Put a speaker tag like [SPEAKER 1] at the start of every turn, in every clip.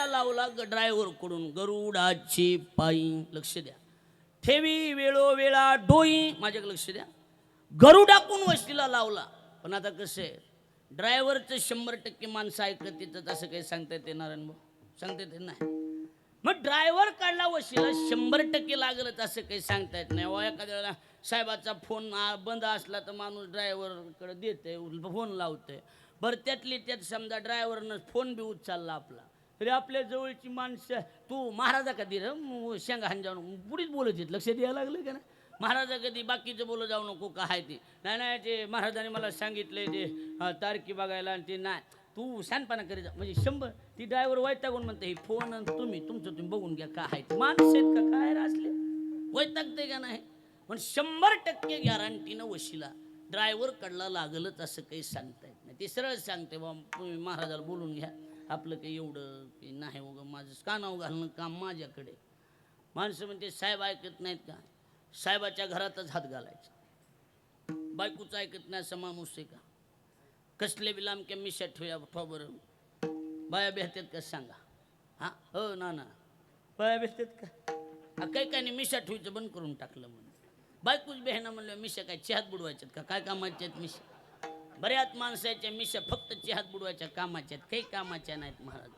[SPEAKER 1] वशिला लावला ड्रायव्हर कडून गरुडाची पायी. लक्ष द्या. ठेवी वेळोवेळा डोई. माझ्याकडे लक्ष द्या. गरुडाकून वशिला लावला. पण आता कसं आहे, ड्रायव्हरचं 100% माणसं ऐकत तिथं असं काही सांगता येते नारायण भाऊ, सांगता येते नाही. मग ड्रायव्हर काढला वशिला 100% लागलच असं काही सांगता येत नाही. एखाद्या वेळेला साहेबाचा फोन बंद असला तर माणूस ड्रायव्हरकडे देते, फोन लावते. बरं त्यातली त्यात समजा ड्रायव्हरनं फोन बी उचलला आपला, तरी आपल्या जवळची माणसं तू महाराजा कधी रे शेंगा हान जाऊन पुढेच बोलत येत. लक्ष द्यायला लागलं का ना. महाराजा कधी बाकीचं बोलत जाऊ नको का आहे ते नाही ते महाराजाने मला सांगितलंय ते तारकी बघायला आणि ते नाही तू शानपणा करीत जा. म्हणजे 100 ती ड्रायव्हर वैतागून म्हणते हे फोन आणि तुम्ही बघून घ्या काय आहे. माणसं आहेत का काय असले वैतागते का नाही. पण 100% गॅरंटीनं वशिला ड्रायव्हर कडला लागलच असं काही सांगता येत नाही. ते सरळ सांगते बा तुम्ही महाराजाला बोलून घ्या, आपलं काही एवढं की नाही वगं माझं कानाव घालणं काम माझ्याकडे. माणसं म्हणते साहेब ऐकत नाहीत का. साहेबाच्या घरातच हात घालायचा. बायकोचं ऐकत नाही असं माणूस आहे का. कसले बी लांबक्या मिशा ठेवया बरं बाया भेटतात का सांगा. हां हो ना बाया भेटतात का. काही काही मिशा ठेवायचं बंद करून टाकलं म्हणून. बायकोच बेहना म्हणलं मिशा काय चहात बुडवायच्यात का काय कामाच्या आहेत मिशा. बऱ्याच माणसाच्या मिशा फक्त चहात बुडवायच्या कामाच्या आहेत, काही कामाच्या नाहीत महाराज.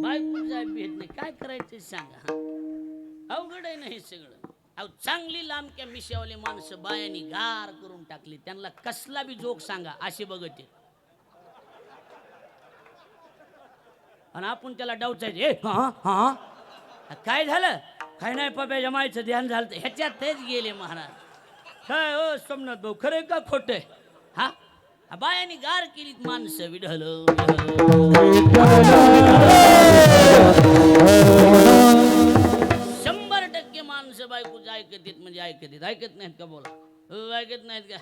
[SPEAKER 1] बायकोचा भेट नाही काय करायचं सांगा. हा अवघड आहे ना हे सगळं. अहो चांगली लांबक्या मिशावाले माणसं बायानी गार करून टाकली. त्यांना कसला बी जोक सांगा असे बघत येत. आणि आपण त्याला डावचायचे काय झालं काय नाही पप्याच्या मायचं ध्यान झालं ह्याच्यातच गेले महाराज. काय हो सोमनाथ भाऊ खरं का खोट आहे. हा बायानी गार केली माणसं. विढल 100% माणसं बायकोच ऐकत येत म्हणजे ऐकत नाहीत का बोला. ऐकत नाहीत का.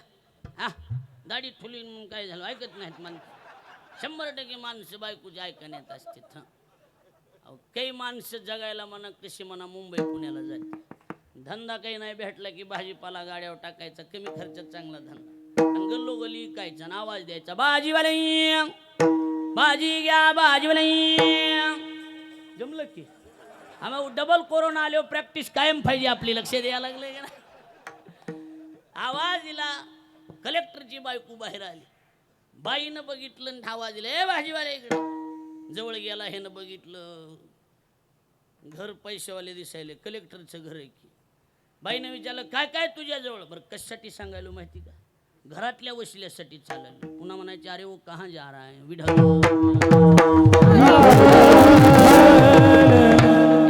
[SPEAKER 1] हा दाढी ठुली म्हणून काय झालं ऐकत नाहीत माणसं. 100% माणसं बायकोची ऐकण्यात असते. काही माणसं जगायला म्हणा कशी म्हणा मुंबई पुण्याला जाते. धंदा काही नाही भेटला की भाजीपाला गाड्यावर टाकायचा, कमी खर्चात चांगला धंदा. आणि गल्लोगल्ली विकायचा आणि आवाज द्यायचा भाजीवाले भाजी घ्या भाजीवाले. जमलं की आम्ही डबल कोरोना आलो प्रॅक्टिस कायम पाहिजे आपली. लक्ष द्यायला लागले का ना. आवाज दिला कलेक्टरची बायको बाहेर आली. बाईनं बघितलं आणि आवाज दिला ए भाजीवाले इकडे. जवळ गेला ह्यानं बघितलं घर पैसेवाले दिसायले कलेक्टरचं घर आहे की. बाईनं विचारलं काय काय तुझ्याजवळ. बरं कशासाठी सांगायलो माहिती का. घरातल्या वशिल्यासाठी चाललं. पुन्हा म्हणायचे अरे वो कहाँ जा रहा है विढल.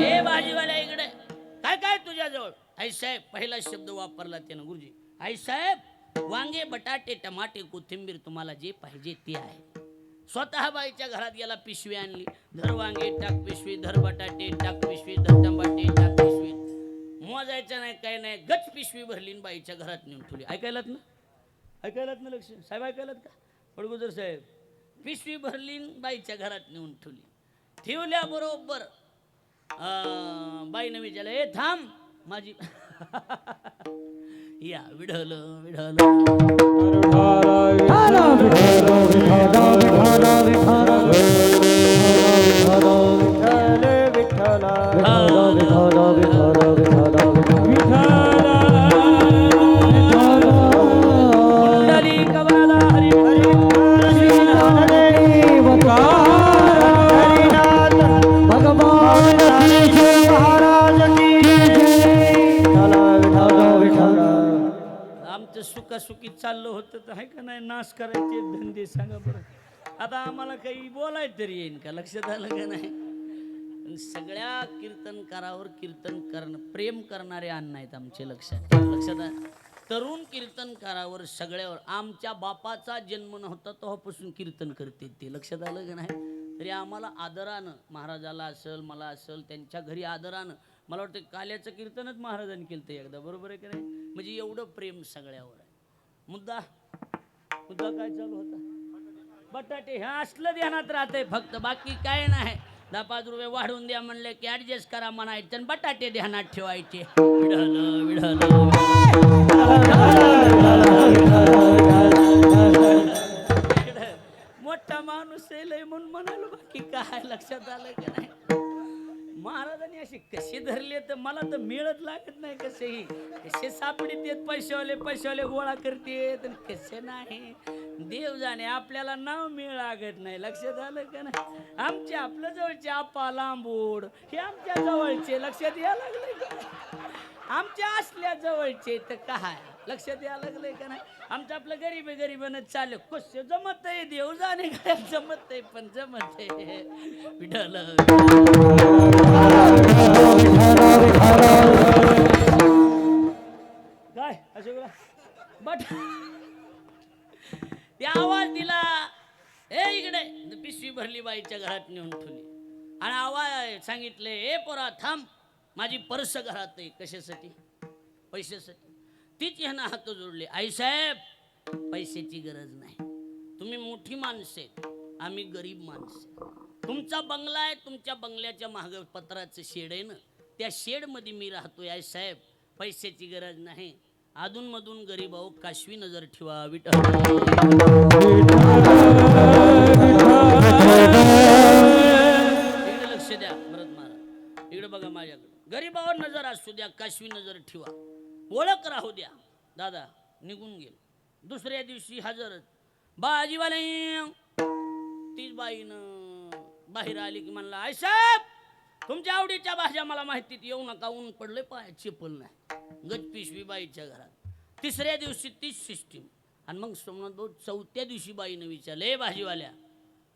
[SPEAKER 1] ए भाजीवाल्या इकडे काय काय तुझ्याजवळ. आई साहेब पहिला शब्द वापरला त्यानं गुरुजी. आई साहेब वांगे बटाटे टमाटे कोथिंबीर तुम्हाला जे पाहिजे ते आहे. स्वतः बाईच्या घरात गेला पिशवी आणली. धर वांगे टाक पिशवी, धर बटाटे टाक पिशवी, धर टमाटे टाक पिशवी. मोजायचं नाही काय नाही गच पिशवी भरली बाईच्या घरात नेऊन ठेवली. ऐकायलात ना लक्ष साहेब ऐकायलात का पडगुजर साहेब. पिशवी भरली बाईच्या घरात नेऊन ठेवल्याबरोबर बाईनं विचारलं ए थांब माझी या विढल सुखी चाललं होतं तर आहे का नाही नाश करायचे धंदे सांगा बरं. आता आम्हाला काही बोलाय तरी येईन का. लक्षात आलं का नाही. सगळ्या कीर्तनकारावर कीर्तन करणं प्रेम करणारे अण्णा आहेत आमचे. लक्षात आलं. तरुण कीर्तनकारावर सगळ्यावर आमच्या बापाचा जन्म नव्हता तेव्हापासून कीर्तन करते ते. लक्षात आलं का नाही. तरी आम्हाला आदरानं महाराजाला असेल मला असेल त्यांच्या घरी आदरानं मला वाटतं काल्याचं कीर्तनच महाराजांनी केलं एकदा. बरोबर आहे का नाही. म्हणजे एवढं प्रेम सगळ्यावर आहे. मुद्दा काय चालू होता. बटाटे ह्या असलं ध्यानात राहतंय फक्त बाकी काय नाही. 10-5 रुपये वाढवून द्या म्हणले की ऍडजस्ट करा म्हणायचं आणि बटाटे ध्यानात ठेवायचे. मोठा माणूस आहे लय म्हणून म्हणालो बाकी काय लक्षात आलं का नाही. महाराजांनी असे कसे धरले तर मला तर मिळत लागत नाही. कसेही कसे सापडीत येत पैशावाले गोळा करतेत कसे नाही देव जाणे. आपल्याला नाव मिळ लागत नाही. लक्षात आलं का नाही. आमच्या आपल्या जवळचे आपा लांबूड हे आमच्या जवळचे लक्षात यायला लागले का. आमच्या असल्या जवळचे तर काय लक्षात यायला लागलंय का नाही. आमचं आपलं गरीबनच चालू कसे जमत आहे देव जाणे काय जमत आहे पण जमत आहे विठ्ठल. काय अशोकला बट त्या आवाज दिला ए इकडे पिशवी भरली बाईच्या घरात नेऊन ठेवली आणि आवाज सांगितले ए पोरा थांब माझी पर्स घरात आहे. कशासाठी पैशासाठी. तीच ह्यानं हात जोडले. आईसाहेब पैशाची गरज नाही. तुम्ही मोठी माणसे आम्ही गरीब माणसे. तुमचा बंगला आहे तुमच्या बंगल्याच्या मागं पत्राचं शेड आहे ना त्या शेडमध्ये मी राहतोय. आईसाहेब पैशाची गरज नाही. अधूनमधून गरीब आहो काशवी नजर ठेवा विठ्ठल. इकडे लक्ष द्या भरत महाराज इकडे बघा माझ्याकडे. गरीबावर नजर असू द्या काशवी नजर ठेवा. ओळख राहू द्या. दादा निघून गेल. दुसऱ्या दिवशी हजरच बाजीवाले तीच बाईनं बाहेर आली की म्हणला आईसाहेब तुमच्या आवडीच्या भाज्या मला माहितीत येऊ नका. ऊन पडले पाय चेपल नाही. गज पिशवी बाईच्या घरात. तिसऱ्या दिवशी तीच सिस्टीम. आणि मग सोमनाथ भाऊ चौथ्या दिवशी बाईनं विचारलं ए भाजीवाल्या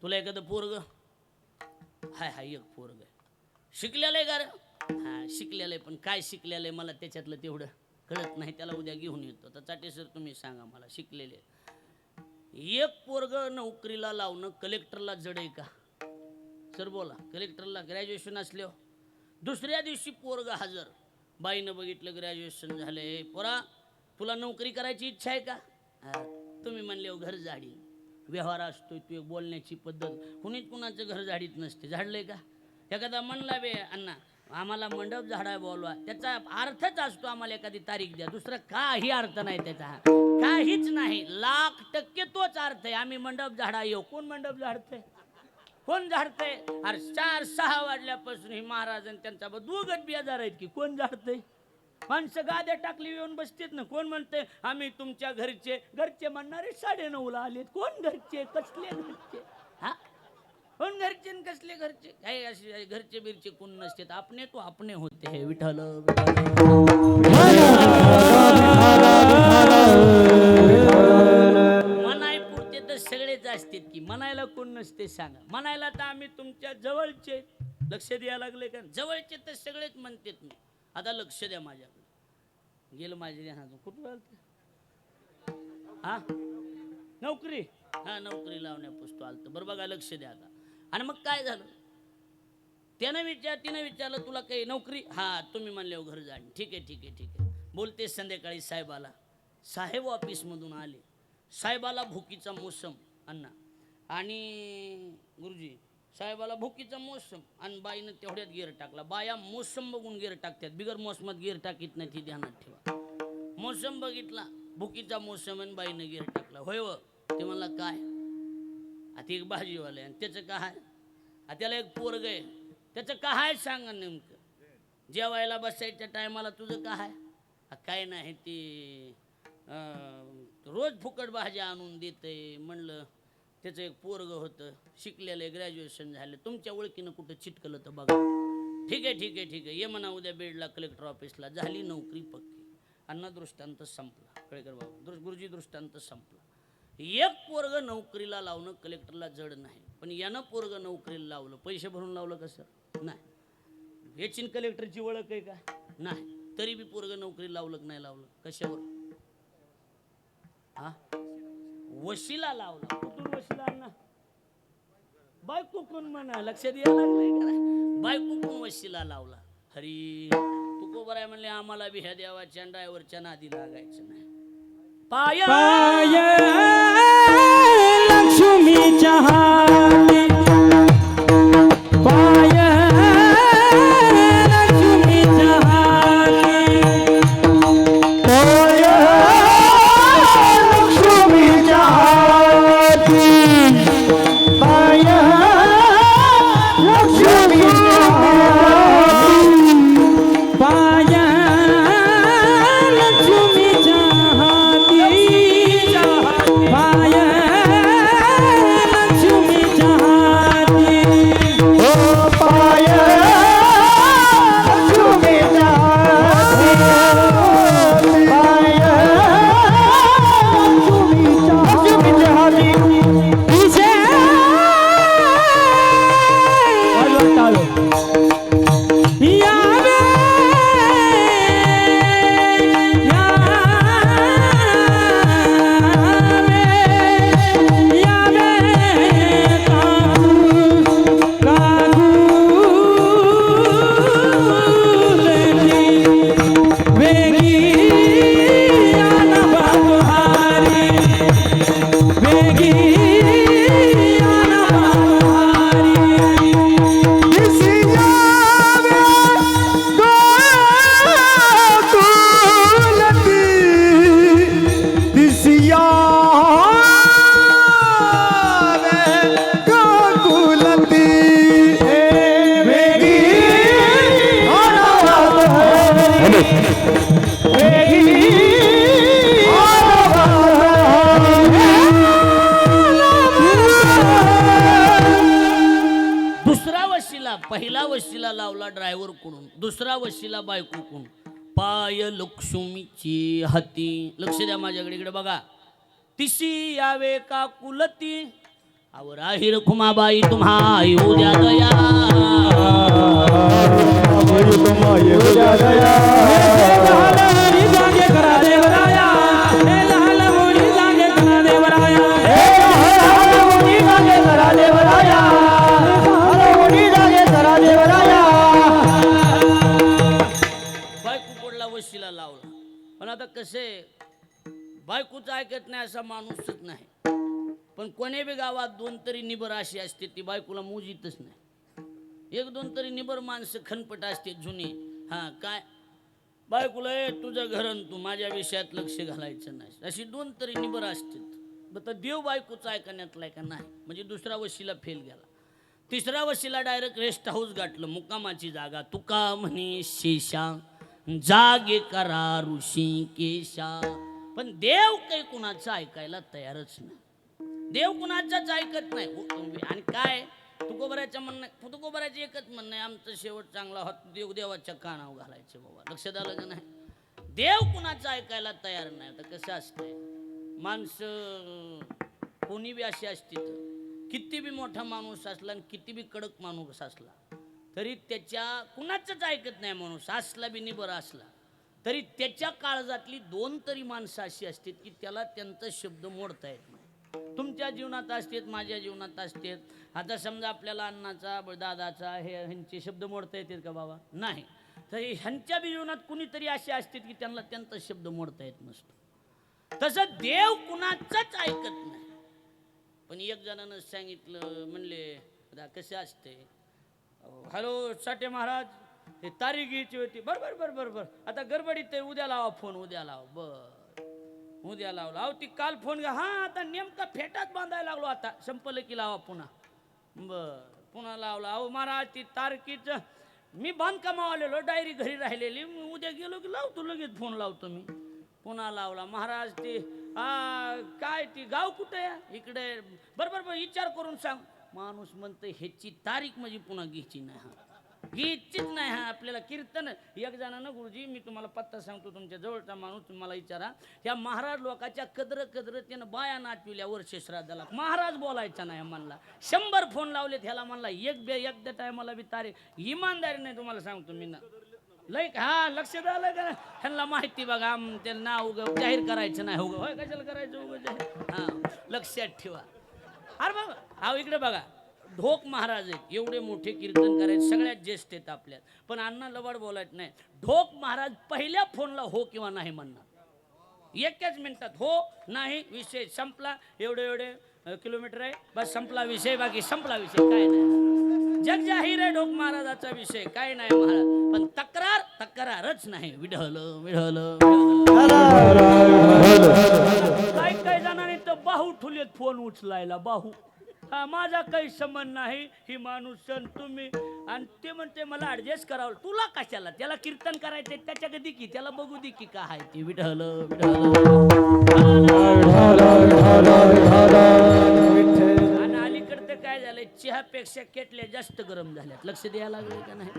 [SPEAKER 1] तुला एखादं पोरग. हाय हाय एक पोरग शिकलेलं आहे का रे. हा शिकलेलं आहे पण काय शिकलेलं आहे मला त्याच्यातलं तेवढं कळत नाही. त्याला उद्या घेऊन येतो. तर चाटे सर तुम्ही सांगा मला शिकलेले एक पोरग नोकरीला लावणं कलेक्टरला जड आहे का सर बोला. कलेक्टरला ग्रॅज्युएशन असल्यावर दुसऱ्या दिवशी पोरग हजर. बाईनं बघितलं ग्रॅज्युएशन झालंय. पोरा तुला नोकरी करायची इच्छा आहे का. तुम्ही म्हणले घर झाडी व्यवहार असतोय तू एक बोलण्याची पद्धत. कुणीच कुणाचं घर झाडीत नसते. झाडलंय का. एखादा म्हणला बे अण्णा आम्हाला मंडप झाडाय बोलवा त्याचा अर्थच असतो आम्हाला एखादी तारीख द्या. दुसरा काही अर्थ नाही त्याचा काहीच नाही. 1,00,000% तोच अर्थ आहे. आम्ही मंडप झाडा येऊ. कोण मंडप झाडतंय कोण झाडतंय. अरे 4-6 वाजल्यापासून ही महाराज त्यांचा दोघच बेजार आहेत की कोण झाडतंय. माणसं गाद्या टाकली येऊन बसतेत ना. कोण म्हणते आम्ही तुमच्या घरचे म्हणणारे 9:30ला आलेत. कोण घरचे कसले घरचे. हा कोण घरचे कसले घरचे काही असे घरचे बिरचे कोण नसते. आपणे तो आपणे होते हे विठ्ठल. मनाई पुरते तर सगळेच असतात की म्हणायला कोण नसते सांगा. म्हणायला तर आम्ही तुमच्या जवळचे लक्ष द्यायला लागले का. जवळचे तर सगळेच म्हणतात. मी आता लक्ष द्या माझ्याकडे गेलं माझ्या ध्यानातून कुठं आलत. हा नोकरी हा नोकरी लावण्यापुसतो आलत बरं बघा लक्ष द्या आता. आणि मग काय झालं तिनं विचारलं तुला काही नोकरी. हा तुम्ही म्हणले घर जाणे. ठीक आहे बोलते. संध्याकाळी साहेबाला साहेब ऑफिसमधून आले. साहेबाला भुकीचा मोसम अण्णा आणि गुरुजी साहेबाला भुकीचा मोसम आणि बाईनं तेवढ्यात गिर टाकला. बाया मोसम बघून गिर टाकतात. बिगर मोसमात गिर टाकीत नाही ती ध्यानात ठेवा. मोसम बघितला भुकीचा मोसम आणि बाईनं गिर टाकला. होय व ते म्हणला काय आता एक भाजीवाला आणि त्याचं काय. त्याला एक पोरग आहे त्याचं काय सांगा नेमकं. जेवायला बसायच्या टायमाला तुझं काय. काय नाही ते रोज फुकट भाज्या आणून देते. म्हणलं त्याचं एक पोरग होतं शिकलेलं ग्रॅज्युएशन झालं. तुमच्या ओळखीनं कुठं चिटकलं तर बघा. ठीक आहे ये म्हणा उद्या बेडला कलेक्टर ऑफिसला. झाली नोकरी पक्की. अण्णा दृष्टांत संपला. कळेकर बाबा गुरुजी दृष्टांत संपला. एक पोरग नोकरीला लावणं कलेक्टरला जड नाही. पण यानं पोरग नोकरीला लावलं पैसे भरून लावलं कसं नाही. याची कलेक्टरची ओळख आहे का नाही. तरी बी पोरग नोकरी लावलं नाही लावलं कशावर. हा वशिला लावला. कुठून वशिला अण्णा बायको कोण म्हणा लक्षात यायला लागलंय का. बायको कोण वशिला लावला. हरी तू को बराय म्हणले आम्हाला बी ह्या देवाच्या ड्रायव्हरच्या नादी लागायचं नाही. पाय लक्ष्मीच्या हाती पाय लक्ष्मीच्या हाती पाय लक्ष्मीच्या हाती पाय पहिला वशिला लावला ड्रायव्हर कडून, दुसरा वशिला बायको कडून. पाय लक्ष्मीची हाती, लक्ष द्या माझ्याकडे, इकडे बघा. तिशी यावे का कुलती, अव राही रखुमाबाई तुम्हा येऊ द्या दया. बायको पडला वशिला लावला. पण आता कसे, बायकोचं ऐकत नाही असा माणूसच नाही. पण कोणी बी गावात दोन तरी निबर अशी असते ती बायकोला मोजीतच नाही. एक दोन तरी निबर माणसं खनपट असते जुनी. हा काय बायकोला तुझं घरन तू माझ्या विषयात लक्ष घालायचं नाही, अशी दोन तरी निबर असतात. तर देव बायकोचं ऐकण्यातलाय का नाही. म्हणजे दुसरा वशिला फेल गेला. तिसरा वशिला डायरेक्ट रेस्ट हाऊस गाठलं, मुक्कामाची जागा. तुका म्हणे शेषा जागे करा ऋषी केशा. पण देव काही कुणाचं ऐकायला तयारच नाही. देव कुणाचाच ऐकत नाही. आणि काय तुकोबराच्या म्हणणं, तुकोबराचे एकच म्हणणं आहे, आमचं शेवट चांगला होत देव देवाच्या कानावर घालायचे. बाबा लक्षात आलं का नाही. देव कुणाचं ऐकायला तयार नाही. तर कसं असतंय, माणसं कोणी बी अशी असते, तर किती बी मोठा माणूस असला आणि किती बी कडक माणूस असला तरी त्याच्या कुणाचंच ऐकत नाही. माणूस असला बी निबर असला तरी त्याच्या काळजातली दोन तरी माणसं अशी असतात की त्याला त्यांचा शब्द मोडता येत नाही. तुमच्या जीवनात असतात, माझ्या जीवनात असतात. आता समजा आपल्याला अण्णाचा दादाचा हे ह्यांचे शब्द मोडता येतात का बाबा, नाही. तरी ह्यांच्या बी जीवनात कुणीतरी असे असतात की त्यांना त्यांचा शब्द मोडता येत नसतो. तसं देव कुणाचंच ऐकत नाही. पण एक जणानं सांगितलं, म्हणले कसे असते, हॅलो साठे महाराज, हे तारीख घ्यायची होती. बरोबर बरोबर बरोबर, आता गडबडीत आहे, उद्या लावा फोन, उद्या लावा. बर उद्या लावला. अहो ती काल फोन घ्या. हां आता नेमका फेटात बांधायला लागलो, आता संपलं की लावा पुन्हा. बर पुन्हा लावला. अहो महाराज ती तारखीच मी बांधकामावर आलेलो, डायरी घरी राहिलेली, उद्या गेलो की लावतो, लगेच फोन लावतो मी. पुन्हा लावला. महाराज ती काय ती गाव कुठे आहे, इकडे. बरोबर बरोबर विचार करून सांग. माणूस म्हणतं ह्याची तारीख म्हणजे पुन्हा घ्यायची नाही. हा घ्यायचीच नाही. हा आपल्याला कीर्तन एक जणानं, गुरुजी मी तुम्हाला पत्ता सांगतो, तुमच्या जवळचा माणूस तुम्हाला विचारा, ह्या महाराज लोकांच्या कदर त्यानं बाया नाचविल्या वर्ष श्राद्धाला. महाराज बोलायचा नाही म्हणला. 100 फोन लावले ह्याला म्हणला एकदा टायमाला बी तारीख. इमानदारी नाही तुम्हाला सांगतो मी ना. लय हा लक्ष द्यायला का ह्यांना माहिती बघा, त्याला नाव उगं जाहीर करायचं नाही. उगं होय कशाला करायचं उगं जाहीर. हां लक्षात ठेवा. अरे बाबा हा इकडे बघा, ढोक महाराज आहेत, एवढे मोठे कीर्तन करायचे, सगळ्यात ज्येष्ठ आहेत आपल्यात. पण अण्णा लबाड बोलायचं नाही. ढोक महाराज पहिल्या फोनला हो किंवा नाही म्हणणार. एकच मिनिटात हो नाही विषय संपला. एवढे किलोमीटर आहे बस, संपला विषय, बाकी संपला विषय, काय नाही. जग जाहीर आहे ढोक महाराजाचा विषय, काय नाही महाराज. पण तक्रारच नाही. विढल काही जणांनी तर बाहू ठुलेत फोन उचलायला. बाहू हा माझा काही संबंध नाही, ही माणूस सण तुम्ही. आणि ते म्हणते मला ऍडजस्ट करावं. तुला कशाला, त्याला कीर्तन करायचे त्याच्या कधी की त्याला बघू दे की काय आहे ती. विढल आणि अलीकडे तर काय झालंय, चहापेक्षा केटल्या जास्त गरम झाल्यात. लक्ष द्यायला लागले का नाही.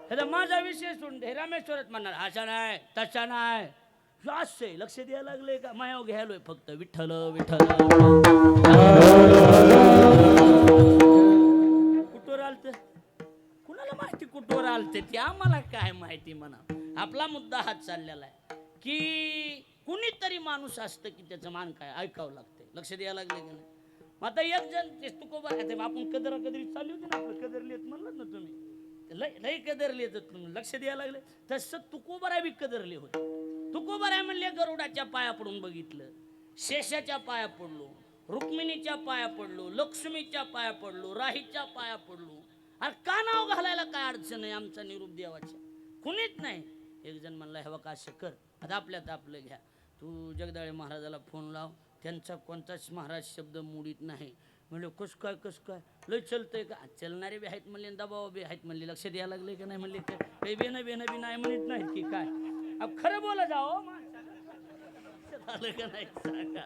[SPEAKER 1] ह्याचा माझा विषय सोडून रामेश्वरात म्हणणार असा नाही तसा नाही, असं लक्ष द्यायला लागले का. मायाव घ्यायलोय फक्त विठ्ठल विठ्ठल. कुठवर आलत कुणाला माहिती, कुठवर आलत ते आम्हाला काय माहिती. म्हणा आपला मुद्दा हाच चाललेला आहे की कुणीतरी माणूस असतं की त्याचं मान काय ऐकावं लागतंय. लक्ष द्यायला लागले का नाही. मग आता एक जण ते तुकोबा आपण कदरी चालली होती ना, आपलं कदरली म्हणलं ना तुम्ही, लय कदरली तुम्ही. लक्ष द्यायला लागले तसं तुकोबरा बी कदरले होते. तुकोबराय म्हणले गरुडाच्या पाया पडून बघितलं, शेषाच्या पाया पडलो, रुक्मिणीच्या पाया पडलो, लक्ष्मीच्या पाया पडलो, राहीच्या पाया पडलो. अरे का नाव घालायला काय अडचण आहे, आमचा निरूप देवाच्या कुणीच नाही. एक जण म्हणला हे बघा असं कर, आता आपल्यात आपलं घ्या, तू जगदाळे महाराजाला फोन लाव, त्यांचा कोणताच महाराज शब्द मोडीत नाही. म्हणले कस काय लय चलतंय का. चलणारे बी आहेत म्हणले, दबाव बी आहेत म्हणले. लक्ष द्यायला लागले का नाही म्हणले. काही बेन बी नाही म्हणत नाहीत की काय. अब खरं बोला जाओ झालं का नाही सांगा.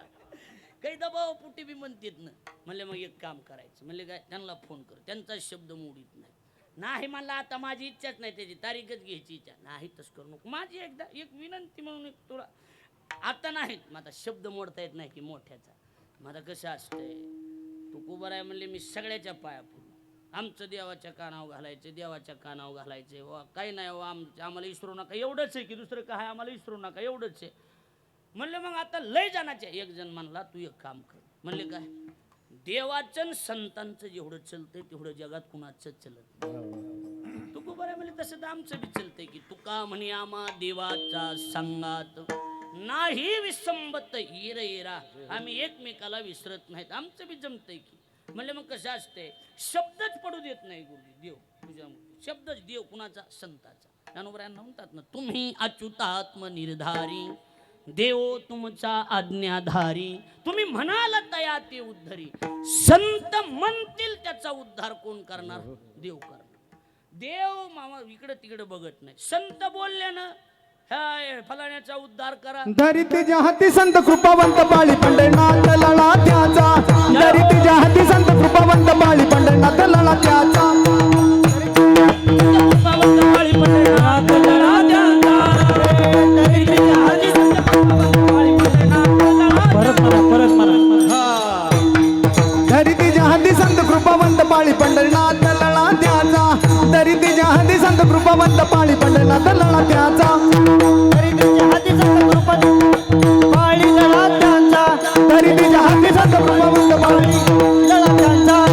[SPEAKER 1] काही दबाव पुटी बी म्हणतात ना. म्हणले मग एक काम करायचं, म्हणले काय त्यांना फोन कर, त्यांचा शब्द मोडीत नाही. नाही म्हणला आता माझी इच्छाच नाही, त्याची तारीखच घ्यायची इच्छा नाही, तसं करू नको. माझी एकदा एक विनंती म्हणून एक तुला आता नाही, माझा शब्द मोडता येत नाही की मोठ्याचा. माझा कसं असतंय, तू उभं आहे म्हणले मी सगळ्याच्या पाया पडलो. आमचं देवाच्या कानावर घालायचे, देवाच्या कानावर घालायचे. वा काही नाही वा, आम्हाला विसरू नका एवढंच आहे, की दुसरं काय आम्हाला विसरू नका एवढंच आहे म्हणलं. मग आता लय जाण्याचे एक जण म्हणला तू एक काम कर. म्हणले काय, देवाचं संतांचं जेवढं चलतंय तेवढं जगात कुणाचं चलत नाही. तू उभं आहे म्हणले तसं तर आमचं बी चलतंय की तुका म्हणे आम्हा देवाचा संगात नाही विसंबत येर येरा, आम्ही एकमेकाला विसरत नाहीत, आमचं बी जमतंय की. म्हणले मग कसं असते, शब्दच पडू देत नाही गुरुजी, देव तुझ्या शब्दच देव कुणाचा, संताचा. ज्ञानोबरायांना म्हणतात ना, तुम्ही अच्युतात्म निर्धारी देव तुमचा आज्ञाधारी, तुम्ही म्हणाल तया ते उद्धरी. संत म्हणतील त्याचा उद्धार कोण करणार, देव करणार. देव मामा इकडे तिकडे बघत नाही. संत बोलले ना ह्या फलाण्याचा उद्धार करा,
[SPEAKER 2] धरी तुझ्या हाती संत कृपावंत बाळी पंढरनाथ लळा त्याचा. धरी तुझ्या हाती संत कृपावंत बाळी पंढरनाथ लळा त्याचा.
[SPEAKER 1] कृपावंत बाळी पंढरनाथ लळा त्याचा. धरी तुझ्या हाती संत कृपावंत बाळी पंढरनाथ लळा त्याचा.
[SPEAKER 2] धरी तुझ्या हाती संत कृपावंत बाळी पंढरनाथ लळा त्याचा. धरी तुझ्या हाती संत कृपावंत बाळी पंढरनाथ लळा त्याचा. धरी तुझ्या हाती संत कृपावंत बाळी लळा त्याचा. धरी तुझ्या हाती संत कृपावंत बाळी लळा त्याचा.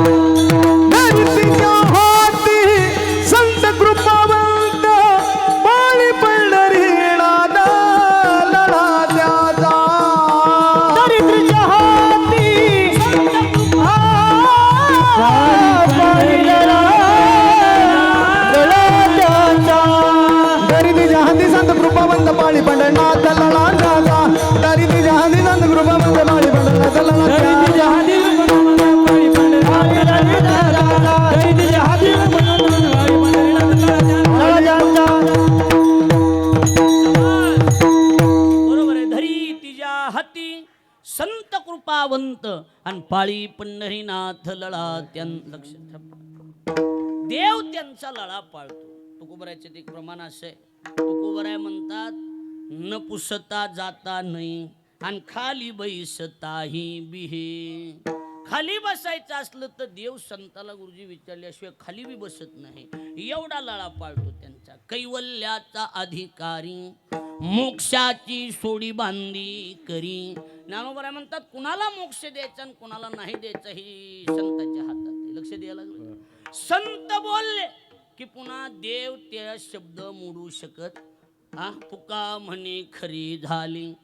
[SPEAKER 2] धरी तुझ्या हाती संत कृपावंत बाळी पंढरीनाथ लळा त्याचा. धरी तुझ्या हाती संत कृपावंत बाळी पंढरनाथ लळा त्याचा. धरी तुझ्या हाती संत कृपावंत बाळी पंढरनाथ लळा त्याचा.
[SPEAKER 1] बरोबर आहे. धरी तिच्या हाती संत कृपावंत आणि पाळी पंढरीनाथ लळा त्यां लक्ष देव त्यांचा लळा पाळतो. तुकोबरायचे एक प्रमाण असे, तुकोबराय म्हणतात न पुसता जाता नाही आणि खाली बैसताही बिहे. खाली बसायचं असलं तर देव संताला गुरुजी विचारल्याशिवाय खाली बी बसत नाही, एवढा लळा पाळतो त्यांचा. कैवल्याचा अधिकारी मोक्षाची सोडी बांधी करी. ज्ञानोबराय म्हणतात कुणाला मोक्ष द्यायचा आणि कुणाला नाही द्यायचा ही संतांच्या हातात आहे. लक्ष द्यायला लागलं. संत बोलले की पुन्हा देव त्या शब्द मोडू शकत. तुका म्हणे खरी झाली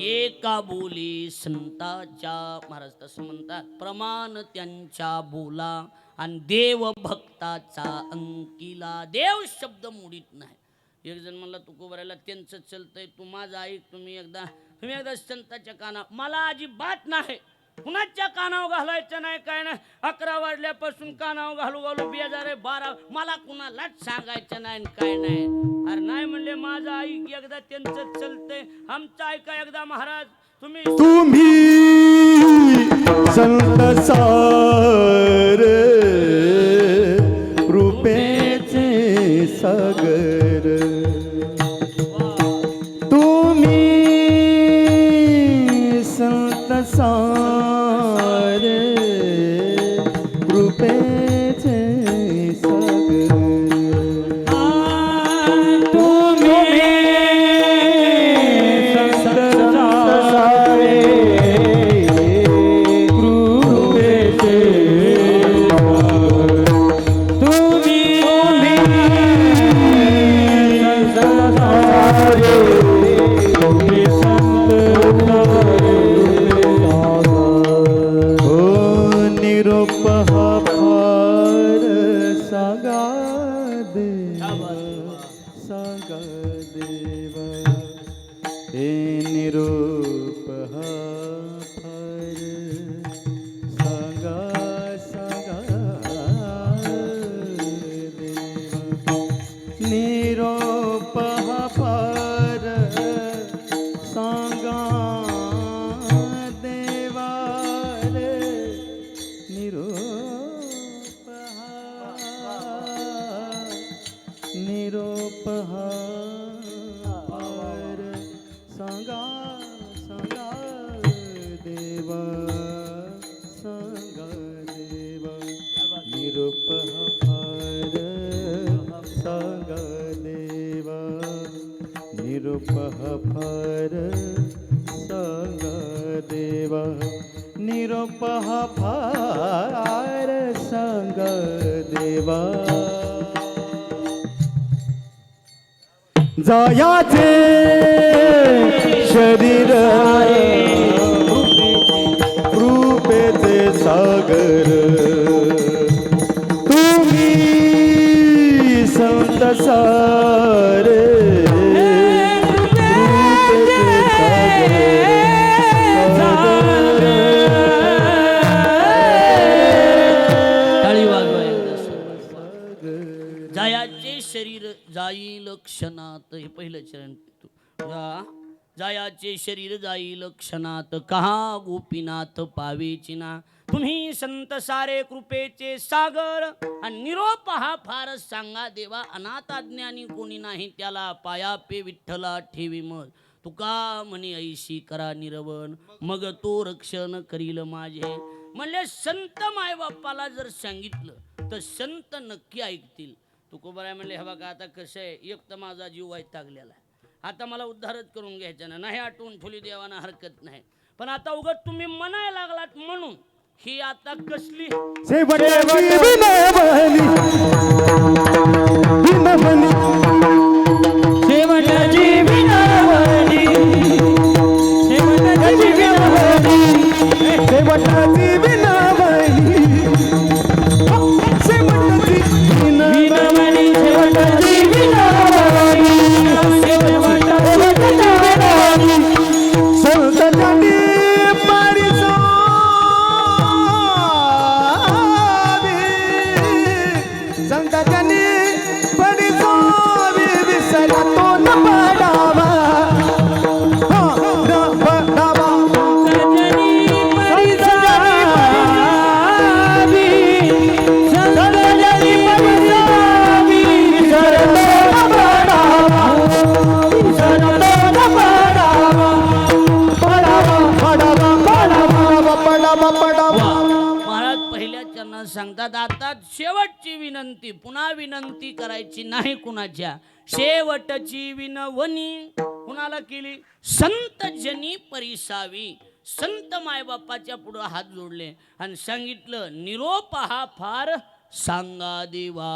[SPEAKER 1] एका बोली संताच्या. महाराज तसं म्हणतात प्रमाण त्यांच्या बोला आणि देव भक्ताचा अंकिला. देव शब्द मोडीत नाही. एक जण म्हणला तुकोबरायला त्यांचं चलतंय, तू माझं ऐक, तुम्ही एकदा संताच्या काना. मला अजिबात नाही कुणाच्या कानावर घालायचं नाही, काय नाही. 11 वाजल्यापासून कानावर घालू बेजार आहे. 12 मला कुणालाच सांगायचं नाही काय नाही. अरे नाही म्हणले माझं ऐक, एकदा त्यांचं चलतंय, आमचं ऐका एकदा महाराज. तुम्ही
[SPEAKER 2] संत सार कृपेचे सागर. तुम्ही संत सार कृपेचे सागर. तुम्ही संत सार कृपेचे निरोप हार सांगा सांगा देवा सांगा देवा निरोप हार सांगा देवा निरोप हार सांगा देवा निरोप फार संग देवा जायाचे शरीर कृपेचे सागर तुम्ही संत सारे
[SPEAKER 1] जायाचे शरीर जाईल क्षणात, हे पहिलं चरण. जायाचे शरीर जाईल क्षणात, कहा गोपीनाथ पावेची ना. तुम्ही संत सारे कृपेचे सागर, आणि निरोप हा फारच सांगा देवा. अनाथ अज्ञानी कोणी नाही त्याला, पायापे विठ्ठला ठेवी मग. तुका म्हणे ऐशी करा निरवण, मग तो रक्षण करील माझे. म्हणले संत मायबापाला जर सांगितलं तर संत नक्की ऐकतील. तुकोबाराय म्हणले हे बघा आता कसं आहे, एक तर माझा जीव वैतागलेला आहे, आता मला उद्धारच करून घ्यायचा नाही आठवून ठेवली देवाना हरकत नाही. पण आता उगाच तुम्ही म्हणायला लागलात म्हणून ही आता कसली सांगतात. आता शेवटची विनंती, पुन्हा विनंती करायची नाही कुणाच्या. शेवटची विनवणी कुणाला केली? संत जनी परिसावी. संत मायबापाच्या पुढे हात जोडले आणि सांगितलं निरोप हा फार सांगा देवा.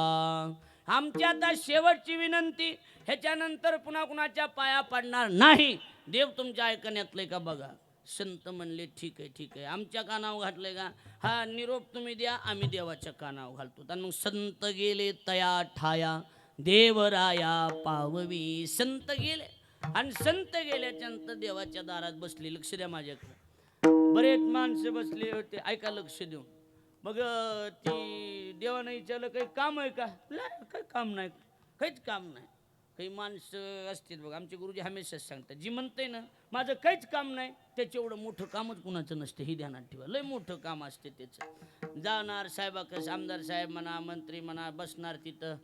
[SPEAKER 1] आमची आता शेवटची विनंती, ह्याच्यानंतर पुन्हा कुणाच्या पाया पडणार नाही. देव तुमच्या ऐकण्यातलंय का बघा. संत म्हणले ठीक आहे ठीक आहे, आमच्या कानावर घातलंय का? हा निरोप तुम्ही द्या, आम्ही देवाच्या कानावर घालतो. आणि मग संत गेले तया ठाया, देवराया पाववी. संत गेले आणि संत गेल्याच्यानंतर देवाच्या दारात बसले. लक्ष द्या माझ्याकडे, बरेच माणसं बसले होते, ऐका लक्ष देऊन. मग ती देवानं विचारलं काही काम आहे का? नाही काही काम नाही, काहीच काम नाही. काही माणसं असतील बघा, आमचे गुरुजी हमेशाच सांगतात, जी म्हणते ना माझं काहीच काम नाही त्याचं एवढं मोठं कामच कुणाचं नसतं, हे ध्यानात ठेवा. लय मोठं काम असते त्याचं. जाणार साहेबाकडे, आमदार साहेब म्हणा, मंत्री म्हणा, बसणार तिथं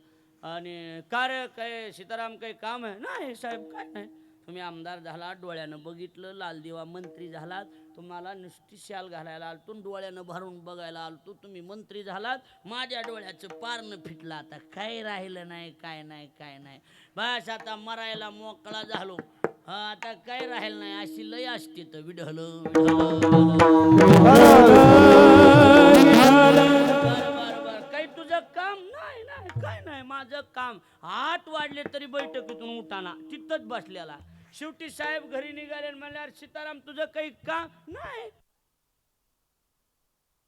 [SPEAKER 1] आणि कार्य काय सीताराम काही काम आहे? नाही साहेब काय नाही. तुम्ही आमदार झालात, डोळ्यानं बघितलं, लाल दिवा मंत्री झालात, तुम्हाला नुसती शाल घालायला आलतो, डोळ्यानं भरून बघायला आलतो, तुम्ही मंत्री झालात, माझ्या डोळ्याचं पारनं फिटलं, आता काय राहिलं नाही, काय नाही काय नाही, बस आता मरायला मोकळा झालो. हा आता काय राहिलं नाही. अशी लय असते तर विढल काही तुझं काम नाही. नाही काय नाही माझं काम. 8 वाजले तरी बैठकीतून उठाना, तिथंच बसलेला. शेवटी साहेब घरी निघाले म्हणल्यावर सीताराम तुझं काही काम नाही.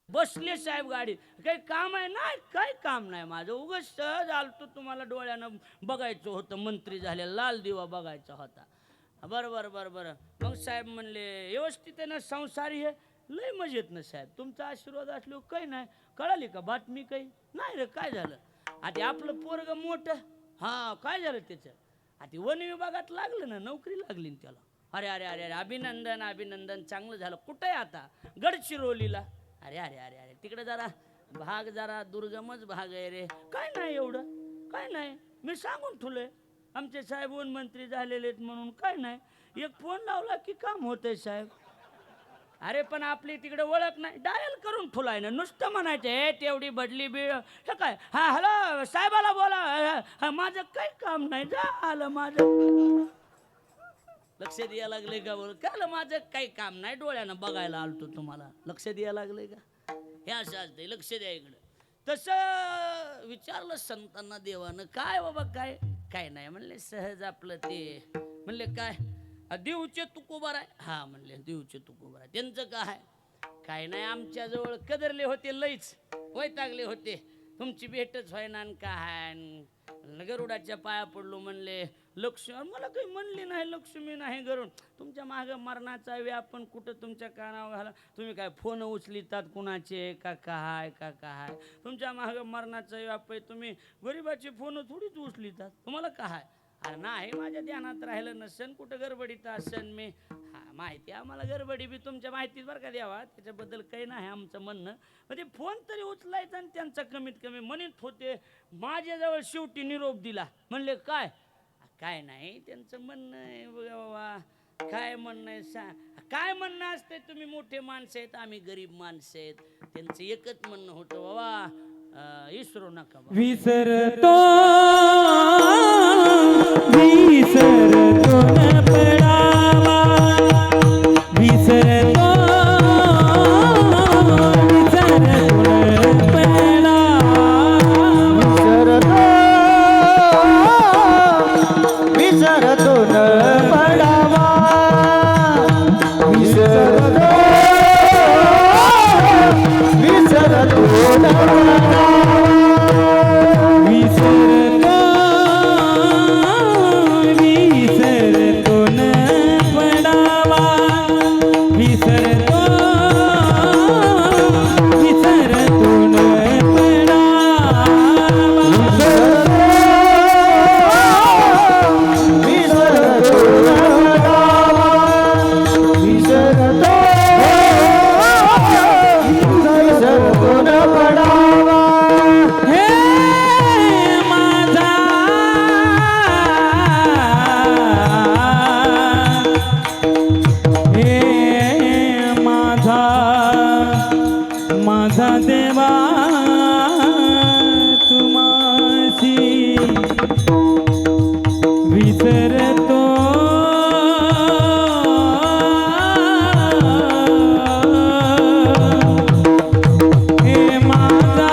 [SPEAKER 1] बसले साहेब गाडी, काही काम आहे? नाही काही काम नाही माझं, उगाच सहज आलतो, तुम्हाला डोळ्यानं बघायचं होतं, मंत्री झाले, लाल दिवा बघायचा होता. बरं बरं बरं. मग साहेब म्हणले व्यवस्थित आहे ना, संसारी आहे? लय मजेत ना साहेब, तुमचा आशीर्वाद असलो काही नाही. कळाली का बातमी काही? नाही रे काय झालं? आता आपलं पोरग मोठं, हां काय झालं त्याचं? आता वन विभागात लागलं ना, नोकरी लागली ना त्याला. अरे अरे अरे अरे अभिनंदन अभिनंदन, चांगलं झालं. कुठं आहे आता? गडचिरोलीला. अरे अरे अरे अरे तिकडे जरा भाग, जरा दुर्गमच भाग आहे रे. काय नाही एवढं, काय नाही, मी सांगून ठेवलंय आमचे साहेब वन मंत्री झालेले आहेत म्हणून. काय नाही, एक फोन लावला की काम होतंय साहेब. अरे पण आपली तिकडे ओळख नाही, डायल करून ठेवलाय ना. नुसतं म्हणायचं हे तेवढी बदली बिळ हे काय. हा हॅलो साहेबाला बोला, माझं काही काम नाही, झालं माझं. लक्ष द्यायला लागले का बोल काय, माझं काही काम नाही, डोळ्यानं बघायला आलतो तुम्हाला. लक्ष द्यायला लागले का, हे असं असते. लक्ष द्या इकडं. तसं विचारलं संतांना देवानं, काय बाबा काय. काय नाही म्हणले, सहज आपलं ते. म्हणले काय, देऊचे तुकोबार आहे. हा म्हणले देऊचे तुकोबार आहे. त्यांचं काय, काय नाही आमच्याजवळ कदरले होते, लईच वैतागले होते, तुमची भेटच व्हायना आणि काय. गरुडाच्या पाया पडलो म्हणले. लक्ष्मी मला काही म्हणली नाही, लक्ष्मी नाही गरुड. तुमच्या मागं मरणाचा व्यापन कुठं तुमच्या कानावर घाला. तुम्ही काय फोन उचलितात कुणाचे का काय का काय. तुमच्या मागं मरणाचा व्याप आहे, तुम्ही गरीबाचे फोन थोडीच उचलितात. तुम्हाला काय. अरे नाही माझ्या ध्यानात राहिलं नसन, कुठं गडबडीत असन मी. हा माहिती आम्हाला गडबडी बी तुमच्या माहितीत बरं का द्यावा, त्याच्याबद्दल काही नाही आमचं म्हणणं. म्हणजे फोन तरी उचलायचा आणि त्यांचा कमीत कमी म्हणत होते. माझ्याजवळ शेवटी निरोप दिला. म्हणले काय, काय नाही त्यांचं म्हणणं आहे बाबा. काय म्हणणं आहे काय म्हणणं असते, तुम्ही मोठे माणसं आहेत आम्ही गरीब माणसं आहेत. त्यांचं एकच म्हणणं होतं बाबा, विसरू नका
[SPEAKER 2] विसरतो विसरतो न पडावा, विसरतो विसरतो न पडावा, विसरतो न पडावा, विसरतो विसरतो न पडावा, विसरतो विसरतो न पडावा, विसरतो विसरतो न पडावा, विसरतो विसरतो विसरतो न पडावा. हे माझा हे माझा माझा देवा तुम्हासी विसरतो हे माझा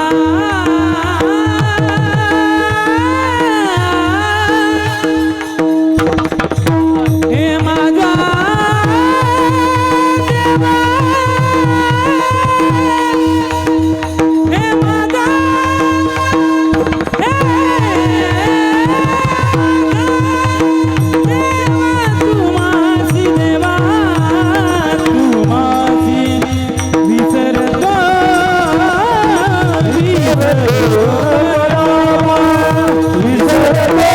[SPEAKER 2] हे माझा देवा, हे माझा तुम्हासी देवा तुम्हासी विसरतो विसरतो विसरतो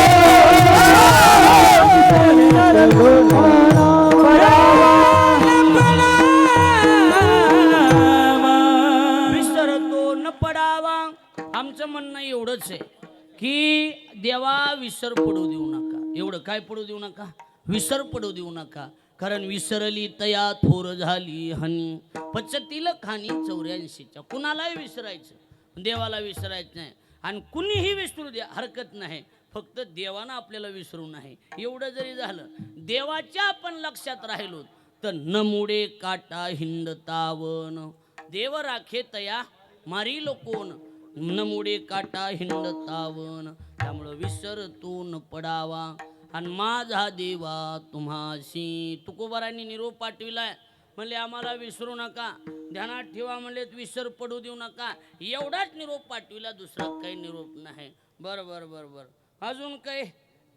[SPEAKER 1] विसरतो न पडावा. आमचं म्हणणं एवढंच आहे की देवा विसर पडू देऊ नका. एवढं काय पडू देऊ नका, विसर पडू देऊ नका. कारण विसरली तया थोर झाली हनी, पचतील खानी 84च्या. कुणालाही विसरायचं, देवाला विसरायचं नाही. आणि कुणीही विसरू द्या, हरकत नाही, फक्त देवानं आपल्याला विसरू नाही. एवढं जरी झालं, देवाच्या आपण लक्षात राहिलो तर नमुडे काटा हिंडतावन, देव राखे तया मारील कोण, नमुडे काटा हिंडतावन. त्यामुळं विसरतो न पडावा. आणि माझा देवा तुम्हाशी. तुकोबारांनी निरोप पाठविलाय, म्हणले आम्हाला विसरू नका, ध्यानात ठेवा म्हणले, विसर पडू देऊ नका. एवढाच निरोप पाठविला, दुसरा काही निरोप नाही. बरं बरं बरं बरं अजून काही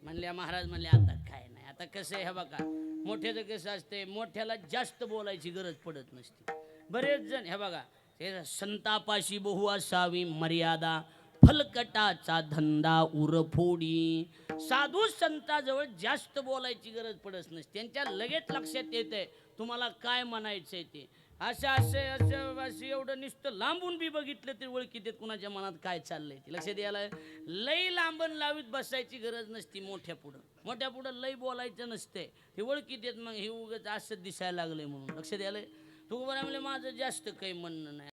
[SPEAKER 1] म्हणल्या. महाराज म्हणले आता काय नाही. आता कसं आहे हे बघा, मोठ्याचं कसं असते, मोठ्याला जास्त बोलायची गरज पडत नसते. बरेच जण हे बघा, हे संतापाशी बहु असावी मर्यादा, फलकटाचा धंदा उरफोडी. साधू संताजवळ जास्त बोलायची गरज पडत नसते, त्यांच्या लगेच लक्षात येते तुम्हाला काय म्हणायचंय ते. असं असं असं असं एवढं नुसतं लांबून बी बघितलं तरी ओळखीत येत कुणाच्या मनात काय चाललंय ते लक्षात यायला. लई लांबन लावीत बसायची गरज नसती. मोठ्या पुढं लई बोलायचं नसते. हे ओळखीत येत मग हे उगाच असं दिसायला लागलंय म्हणून लक्षात यायला. तू बरं म्हणले माझं जास्त काही म्हणणं नाही.